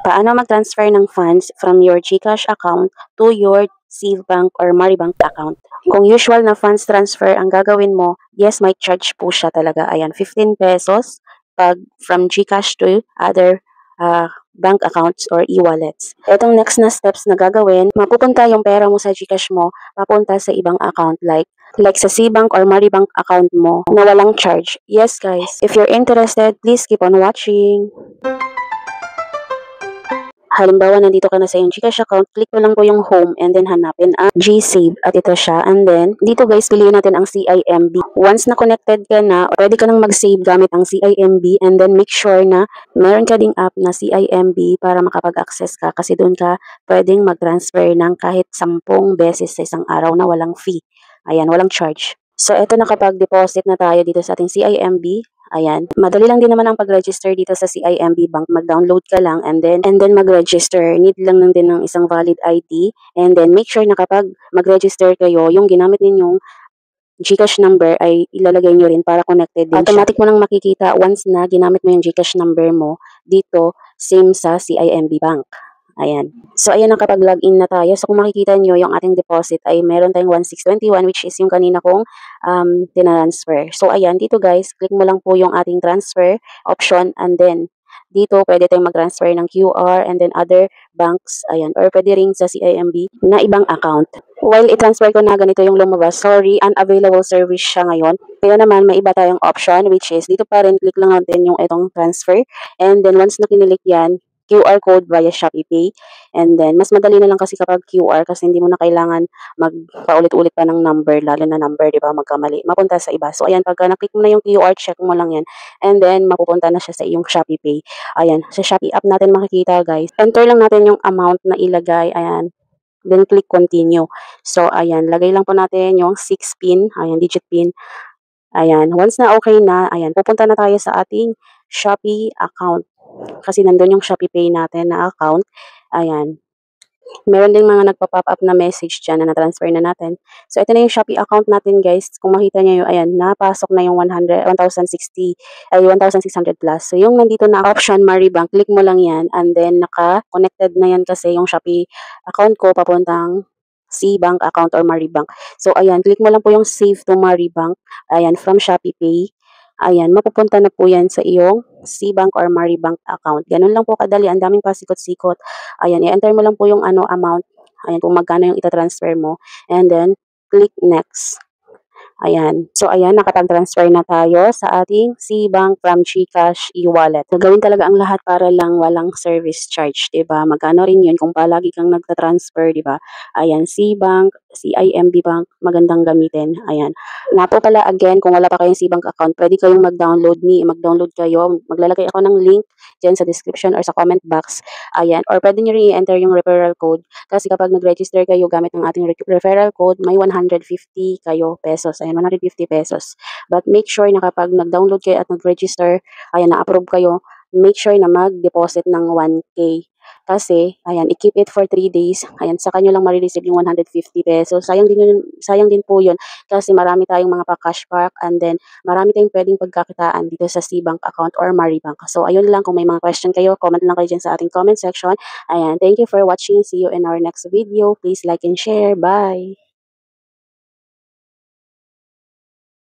Paano mag-transfer ng funds from your GCash account to your Citibank or Maribank account? Kung usual na funds transfer ang gagawin mo, yes, may charge po siya talaga. Ayan, 15 pesos pag from GCash to other bank accounts or e-wallets. Itong next na steps na gagawin, mapupunta yung pera mo sa GCash mo, papunta sa ibang account like sa Citibank or Maribank account mo na walang charge. Yes guys, if you're interested, please keep on watching. Halimbawa, nandito ka na sa iyong GCash account, click mo lang po yung home and then hanapin ang GSave at ito siya. And then, dito guys, piliin natin ang CIMB. Once na connected ka na, pwede ka nang mag-save gamit ang CIMB and then make sure na meron ka ding app na CIMB para makapag-access ka kasi doon ka pwedeng mag-transfer ng kahit 10 beses sa isang araw na walang fee. Ayan, walang charge. So, ito nakapag-deposit na tayo dito sa ating CIMB. Ayan. Madali lang din naman ang pag-register dito sa CIMB Bank. Mag-download ka lang and then mag-register. Need lang din ng isang valid ID. And then make sure na kapag mag-register kayo, yung ginamit ninyong GCash number ay ilalagay nyo rin para connected din automatic siya. Mo nang makikita once na ginamit mo yung GCash number mo dito, same sa CIMB Bank. Ayan. So, ayan, nakapag-login na tayo. So, kung makikita nyo, yung ating deposit ay meron tayong 1621 which is yung kanina kong tinransfer. So, ayan, dito guys, click mo lang po yung ating transfer option and then dito, pwede tayong mag-transfer ng QR and then other banks, ayan, or pwede rin sa CIMB na ibang account. While i-transfer ko na ganito yung lumabas, sorry, unavailable service siya ngayon. Kaya naman, may iba tayong option which is dito pa rin, click lang natin yung itong transfer and then once na kinilik yan, QR code via Shopee Pay. And then, mas madali na lang kasi kapag QR kasi hindi mo na kailangan magpaulit-ulit pa ng number, lalo na number, di ba, magkamali. Mapunta sa iba. So, ayan, pagka naklik mo na yung QR, check mo lang yan. And then, mapupunta na siya sa iyong Shopee Pay. Ayan, sa Shopee app natin makikita, guys. Enter lang natin yung amount na ilagay. Ayan. Then, click continue. So, ayan, lagay lang po natin yung 6 pin. Ayan, digit pin. Ayan, once na okay na, ayan, pupunta na tayo sa ating Shopee account. Kasi nandun yung Shopee Pay natin na account. Ayan. Meron din mga nagpa-pop up na message dyan na na-transfer na natin. So, ito na yung Shopee account natin, guys. Kung makita nyo yung, ayan, napasok na yung 1,600 plus. So, yung nandito na option, Maribank, click mo lang yan. And then, naka-connected na yan kasi yung Shopee account ko papuntang Citibank account or Maribank. So, ayan, click mo lang po yung save to Maribank. Ayan, from Shopee Pay. Ayan, mapupunta na po yan sa iyong Citibank or Maribank account. Ganun lang po kadali, ang daming pasikot-sikot. Ayan, i-enter mo lang po yung amount. Ayan, kung magkano yung ita-transfer mo. And then, click next. Ayan. So, ayan, nakapag-transfer na tayo sa ating Citibank from GCash e-wallet. So, gawin talaga ang lahat para lang walang service charge, diba? Magkano rin yun kung palagi kang nagta-transfer, diba? Ayan, Citibank, CIMB Bank, magandang gamitin. Ayan. Nga po pala, again, kung wala pa kayong Citibank account, pwede kayong mag-download kayo. Maglalagay ako ng link dyan sa description or sa comment box. Ayan. Or pwede nyo rin i-enter yung referral code. Kasi kapag nag-register kayo gamit ng ating referral code, may 150 kayo pesos. Ayan, 150 pesos. But make sure na kapag nag-download kayo at nag-register, ayan, na-approve kayo, make sure na mag-deposit ng 1K. Kasi, ayan, i-keep it for 3 days. Ayan, sa kanyo lang marireceive yung 150 pesos. Sayang din po yun kasi marami tayong mga pa-cashback and then marami tayong pwedeng pagkakitaan dito sa Citibank account or Maribank. So, ayun lang. Kung may mga question kayo, comment lang kayo dyan sa ating comment section. Ayan, thank you for watching. See you in our next video. Please like and share. Bye!